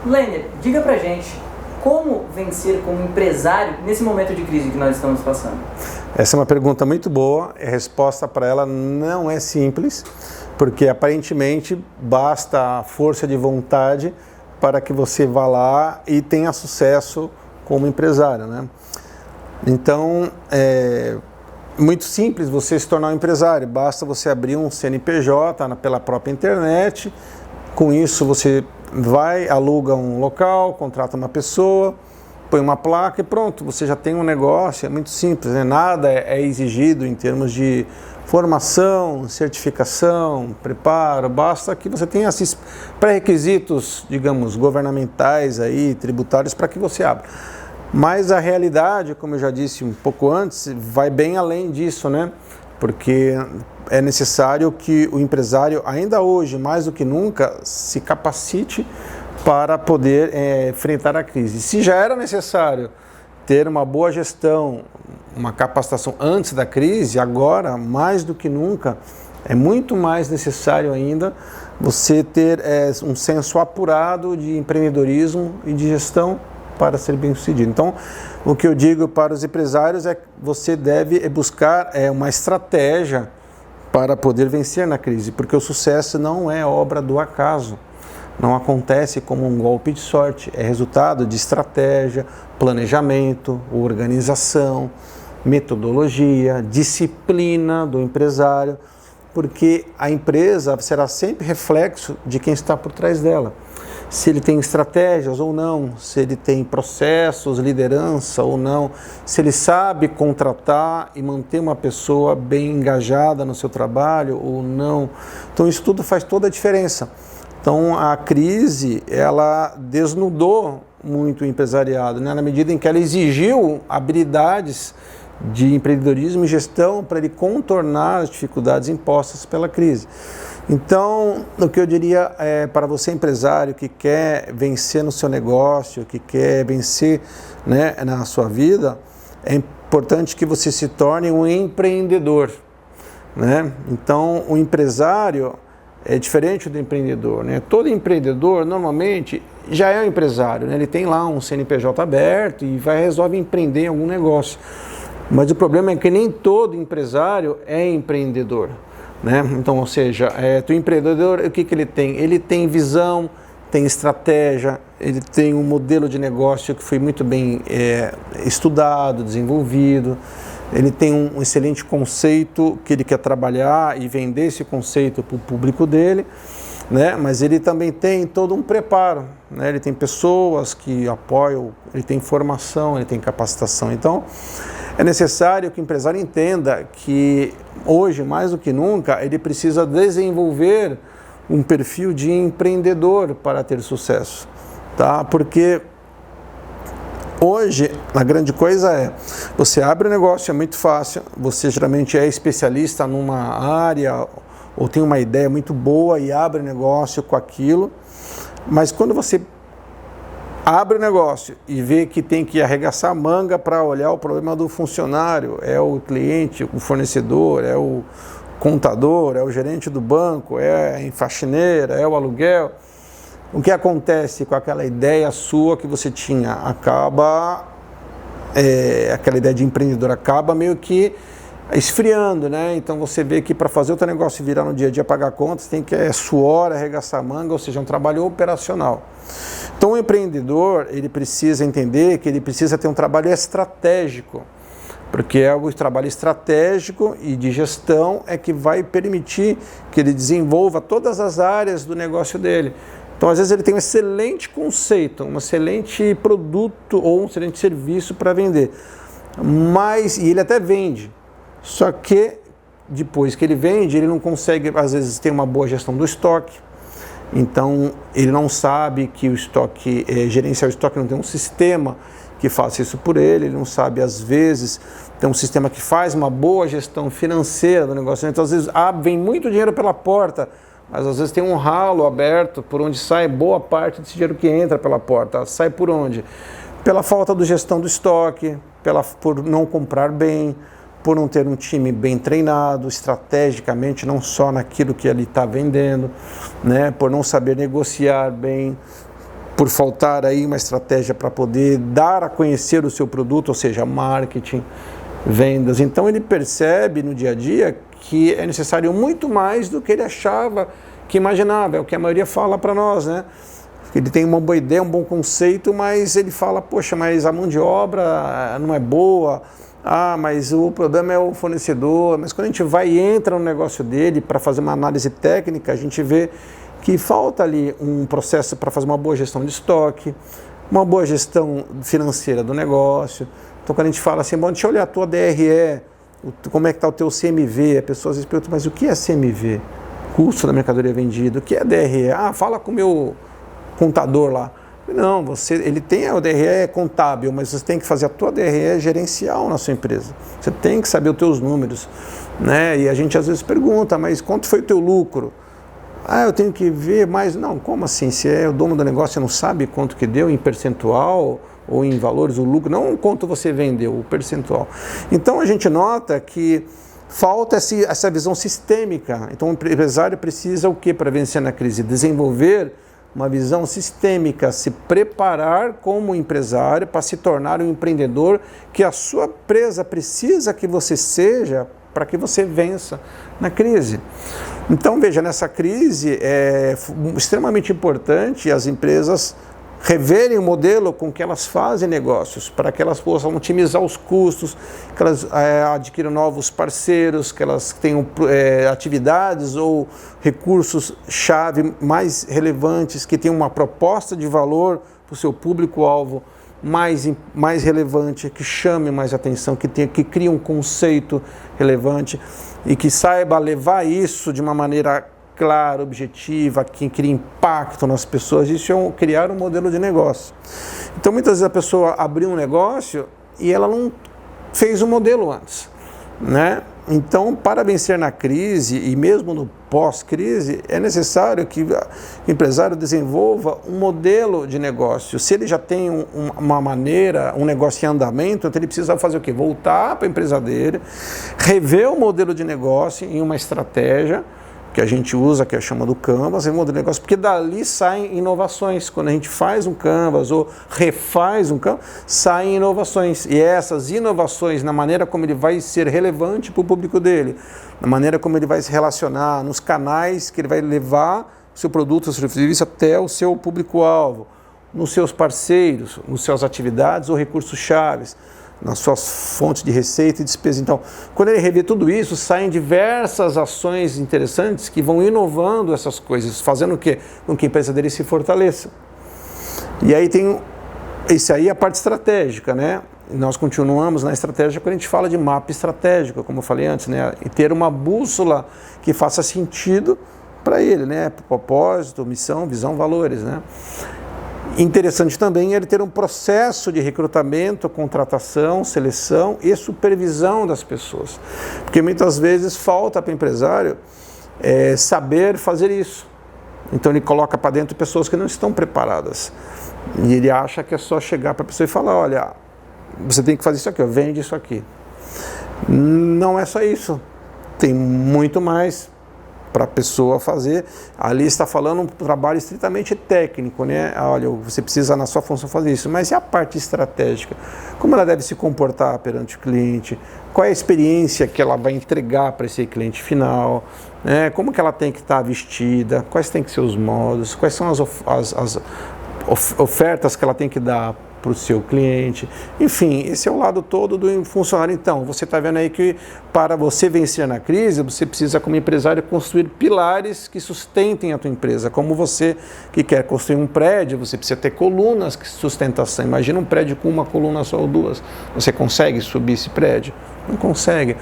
Lêner, diga pra gente, como vencer como empresário nesse momento de crise que nós estamos passando? Essa é uma pergunta muito boa, a resposta para ela não é simples, porque aparentemente basta a força de vontade para que você vá lá e tenha sucesso como empresário, né? Então, é muito simples você se tornar um empresário, basta você abrir um CNPJ pela própria internet, com isso você vai, aluga um local, contrata uma pessoa, põe uma placa e pronto, você já tem um negócio, é muito simples, né? Nada é exigido em termos de formação, certificação, preparo, basta que você tenha esses pré-requisitos, digamos, governamentais aí, tributários, para que você abra. Mas a realidade, como eu já disse um pouco antes, vai bem além disso, né? Porque é necessário que o empresário, ainda hoje, mais do que nunca, se capacite para poder enfrentar a crise. Se já era necessário ter uma boa gestão, uma capacitação antes da crise, agora, mais do que nunca, é muito mais necessário ainda você ter um senso apurado de empreendedorismo e de gestão para ser bem sucedido. Então, o que eu digo para os empresários é que você deve buscar uma estratégia para poder vencer na crise, porque o sucesso não é obra do acaso. Não acontece como um golpe de sorte, é resultado de estratégia, planejamento, organização, metodologia, disciplina do empresário, porque a empresa será sempre reflexo de quem está por trás dela. Se ele tem estratégias ou não, se ele tem processos, liderança ou não, se ele sabe contratar e manter uma pessoa bem engajada no seu trabalho ou não. Então isso tudo faz toda a diferença. Então a crise, ela desnudou muito o empresariado, né? Na medida em que ela exigiu habilidades de empreendedorismo e gestão para ele contornar as dificuldades impostas pela crise. Então, o que eu diria para você empresário que quer vencer no seu negócio, que quer vencer, né, na sua vida, é importante que você se torne um empreendedor, né? Então, o empresário é diferente do empreendedor, né? Todo empreendedor, normalmente, já é um empresário, né? Ele tem lá um CNPJ aberto e resolve empreender em algum negócio. Mas o problema é que nem todo empresário é empreendedor, né? Então, ou seja, o empreendedor, o que ele tem? Ele tem visão, tem estratégia, ele tem um modelo de negócio que foi muito bem estudado, desenvolvido, ele tem um excelente conceito que ele quer trabalhar e vender esse conceito para o público dele, né? Mas ele também tem todo um preparo, né? Ele tem pessoas que apoiam, ele tem formação, ele tem capacitação. Então, é necessário que o empresário entenda que hoje, mais do que nunca, ele precisa desenvolver um perfil de empreendedor para ter sucesso, tá? Porque hoje a grande coisa é, você abre o negócio, é muito fácil, você geralmente é especialista numa área ou tem uma ideia muito boa e abre o negócio com aquilo, mas quando você abre o negócio e vê que tem que arregaçar a manga para olhar o problema do funcionário, é o cliente, o fornecedor, é o contador, é o gerente do banco, é a faxineira, é o aluguel. O que acontece com aquela ideia sua que você tinha? Acaba, aquela ideia de empreendedor acaba meio que esfriando, né? Então você vê que para fazer o teu negócio virar no dia a dia, pagar contas, tem que suor, arregaçar a manga, ou seja, um trabalho operacional. Então o empreendedor, ele precisa entender que ele precisa ter um trabalho estratégico, porque o trabalho estratégico e de gestão é que vai permitir que ele desenvolva todas as áreas do negócio dele. Então, às vezes, ele tem um excelente conceito, um excelente produto ou um excelente serviço para vender, e ele até vende, só que depois que ele vende, ele não consegue, às vezes, ter uma boa gestão do estoque. Então, ele não sabe que o estoque, gerenciar o estoque, não tem um sistema que faça isso por ele não sabe, às vezes, ter um sistema que faz uma boa gestão financeira do negócio. Então, às vezes, vem muito dinheiro pela porta, mas às vezes tem um ralo aberto por onde sai boa parte desse dinheiro que entra pela porta. Sai por onde? Pela falta de gestão do estoque, por não comprar bem, por não ter um time bem treinado, estrategicamente, não só naquilo que ele está vendendo, né? Por não saber negociar bem. por faltar aí uma estratégia para poder dar a conhecer o seu produto, ou seja, marketing, vendas. Então ele percebe no dia a dia que é necessário muito mais do que ele achava, que imaginava. É o que a maioria fala para nós, né? Ele tem uma boa ideia, um bom conceito, mas ele fala, poxa, mas a mão de obra não é boa, mas o problema é o fornecedor. Mas quando a gente vai e entra no negócio dele para fazer uma análise técnica, a gente vê que falta ali um processo para fazer uma boa gestão de estoque, uma boa gestão financeira do negócio. Então quando a gente fala assim, bom, deixa eu olhar a tua DRE, como é que está o teu CMV, a pessoa às vezes pergunta, mas o que é CMV? Custo da mercadoria vendida. O que é DRE? Fala com o meu contador lá. Não, ele tem o DRE contábil, mas você tem que fazer a tua DRE gerencial na sua empresa. Você tem que saber os teus números, né? E a gente às vezes pergunta, mas quanto foi o teu lucro? Eu tenho que ver mais. Não, como assim? Se é o dono do negócio, você não sabe quanto que deu em percentual ou em valores o lucro, não quanto você vendeu, o percentual. Então a gente nota que falta essa visão sistêmica. Então o empresário precisa o que para vencer na crise? Desenvolver uma visão sistêmica, se preparar como empresário para se tornar um empreendedor que a sua empresa precisa que você seja para que você vença na crise. Então veja, nessa crise é extremamente importante as empresas reverem o modelo com que elas fazem negócios, para que elas possam otimizar os custos, que elas adquiram novos parceiros, que elas tenham atividades ou recursos-chave mais relevantes, que tenham uma proposta de valor para o seu público-alvo mais relevante, que chame mais atenção, que crie um conceito relevante e que saiba levar isso de uma maneira clara, objetiva, que cria impacto nas pessoas. Isso é criar um modelo de negócio. Então muitas vezes a pessoa abriu um negócio e ela não fez o modelo antes, né? Então, para vencer na crise e mesmo no pós-crise, é necessário que o empresário desenvolva um modelo de negócio. Se ele já tem uma maneira, um negócio em andamento, então ele precisa fazer o quê? Voltar para a empresa dele, rever o modelo de negócio em uma estratégia que a gente usa, que é chama do Canvas, é um modelo de negócio, porque dali saem inovações. Quando a gente faz um Canvas ou refaz um Canvas, saem inovações. E essas inovações, na maneira como ele vai ser relevante para o público dele, na maneira como ele vai se relacionar, nos canais que ele vai levar o seu produto, o seu serviço até o seu público-alvo, nos seus parceiros, nas suas atividades ou recursos-chave, nas suas fontes de receita e despesa. Então, quando ele revê tudo isso, saem diversas ações interessantes que vão inovando essas coisas, fazendo o quê? Com que a empresa dele se fortaleça. E aí tem, isso aí é a parte estratégica, né? Nós continuamos na estratégia quando a gente fala de mapa estratégico, como eu falei antes, né? E ter uma bússola que faça sentido para ele, né? Propósito, missão, visão, valores, né? Interessante também ele ter um processo de recrutamento, contratação, seleção e supervisão das pessoas. Porque muitas vezes falta para o empresário saber fazer isso. Então ele coloca para dentro pessoas que não estão preparadas. E ele acha que é só chegar para a pessoa e falar, olha, você tem que fazer isso aqui, vende isso aqui. Não é só isso. Tem muito mais para a pessoa fazer. Ali está falando um trabalho estritamente técnico, né? Olha, você precisa na sua função fazer isso, mas e a parte estratégica? Como ela deve se comportar perante o cliente? Qual é a experiência que ela vai entregar para esse cliente final? Né? Como que ela tem que estar vestida? Quais têm que ser os modos? Quais são as ofertas que ela tem que dar para o seu cliente? Enfim, esse é o lado todo do funcionário. Então, você está vendo aí que para você vencer na crise, você precisa, como empresário, construir pilares que sustentem a tua empresa. Como você que quer construir um prédio, você precisa ter colunas que sustentação. Imagina um prédio com uma coluna só ou duas. Você consegue subir esse prédio? Não consegue.